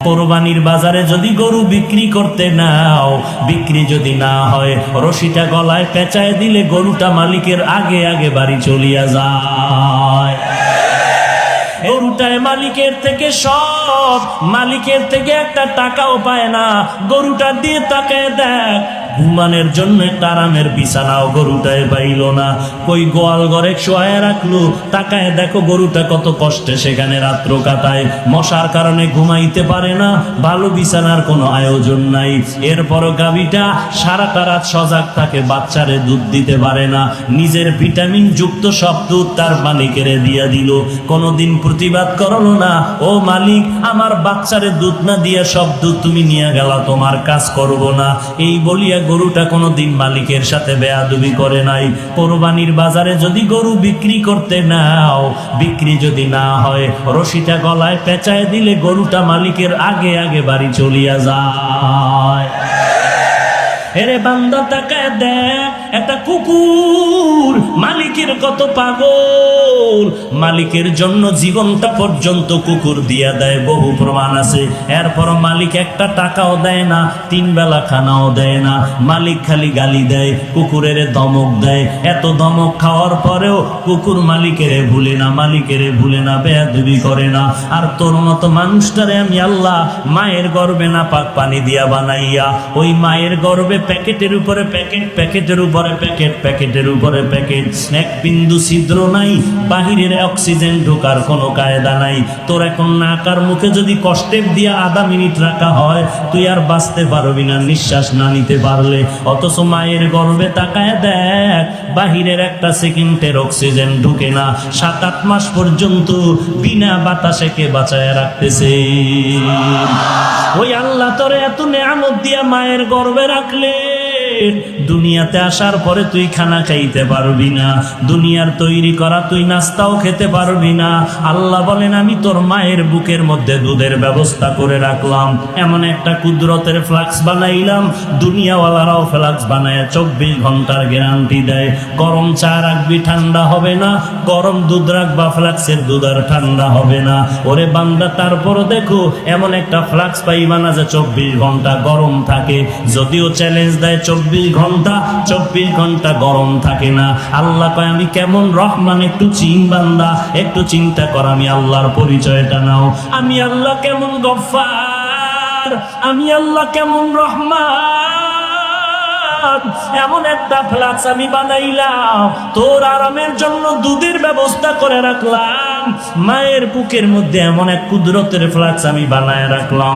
কোরবানির বাজারে যদি গরু বিক্রি করতে নাও, বিক্রি যদি না হয়, রশিটা গলায় পেঁচায় দিলে গরুটা মালিকের আগে আগে বাড়ি চলিয়া যায়। গরুটায় মালিকের থেকে সব, মালিকের থেকে একটা টাকাও পায় না। গরুটা দিয়ে তাকায় দেখ, ঘুমানোর জন্য একটা আরামের বিছানাও গরুটায় পাইল না। কই গোয়াল ঘরে শোয়ায় রাখলো, তাকায় দেখো গরুটা কত কষ্টে সেখানে রাত্র কাটায়। মশার কারণে ঘুমাইতে পারে না, ভালো বিছানার কোনো আয়োজন নাই। এরপরও গাভীটা সারাটা রাত সজাগ থাকে, বাচ্চারে দুধ দিতে পারে না। নিজের ভিটামিন যুক্ত সব দুধ তার মালিকের দিয়া দিল, কোনোদিন প্রতিবাদ করলো না, ও মালিক আমার বাচ্চারে দুধ না দিয়া সব দুধ তুমি নিয়ে গেলা, তোমার কাজ করব না। এই বলিয়া গরুটা কোনোদিন মালিকের সাথে বেয়াদবি করে নাই। কোরবানির বাজারে যদি গরু বিক্রি করতে নাও, বিক্রি যদি না হয়, রশিটা গলায় পেঁচায় দিলে গরুটা মালিকের আগে আগে বাড়ি চলিয়া যায়। এরে বান্দা তাকায় দেখ, একটা কুকুর মালিকের কত পাগল, মালিকের জন্য জীবনটা পর্যন্ত কুকুর দিয়া দেয়, বহু প্রমাণ আছে। এরপর মালিক একটা টাকাও দেয় না, 3 বেলা খানাও দেয় না, মালিক খালি গালি দেয়, কুকুরের ধমক দেয়। এত ধমক খাওয়ার পরেও কুকুর মালিকের ভুলে না, মালিকের ভুলে না, বেয়াদবি করে না। আর তোর মতো মানুষটারে আমি আল্লাহ মায়ের গর্ভে না পাক পানি দিয়া বানাইয়া, ওই মায়ের গর্ভে প্যাকেটের উপরে প্যাকেট, প্যাকেটের উপরে প্যাকেট, প্যাকেটের উপরে প্যাকেট, এক বিন্দু ছিদ্র নাই, বাহিরের অক্সিজেন ঢোকার কোনো কায়দা নাই। তোর এখন নাকার মুখে যদি কষ্টেপ দিয়া আধা মিনিট রাখা হয়, তুই আর বাঁচতে পারবি না নিঃশ্বাস না নিতে পারলে। অথচ মায়ের গর্ভে তাকায় দেখ, বাহিরের একটা সেকেন্ডের অক্সিজেন ঢুকে না, 7-8 মাস পর্যন্ত বিনা বাতাসে কে বাঁচায় রাখতেছে। ওই আল্লাহ তোরে এত নেয়ামত দিয়া মায়ের গর্ভে রাখলে, দুনিয়াতে আসার পরে তুই খানা খাইতে পারবি না, দুনিয়ার তৈরি করা তুই নাস্তাও খেতে পারবি না। আল্লাহ বলেন আমি তোর মায়ের বুকের মধ্যে দুধের ব্যবস্থা করে রাখলাম, এমন একটা কুদরতের ফ্লাক্স বানাইলাম, দুনিয়াওয়ালারাও ফ্লাক্স বানায় 24 ঘন্টার গ্যারান্টি দেয়। গরম চা রাখবি ঠান্ডা হবে না, গরম দুধ রাখবা ফ্লাক্সের দুধ আর ঠান্ডা হবে না। ওরে বান্দা তারপরও দেখো এমন একটা ফ্লাক্স পাইবা না যে 24 ঘন্টা গরম থাকে। যদিও চ্যালেঞ্জ দেয় 24 ঘন্টা গরম থাকে না। আল্লাহ কয় আমি কেমন রহমান, একটু বান্দা একটু চিন্তা কর, আমি আল্লাহর পরিচয়টা নাও। আমি আল্লাহ কেমন গফফার, আমি আল্লাহ কেমন রহমান। এমন একটা ফ্লাক্স আমি বানাইলাম, তোর আরামের জন্য দুধের ব্যবস্থা করে রাখলাম, মায়ের বুকের মধ্যে এমন এক কুদরতের ফ্লাক্স আমি বানায় রাখলাম।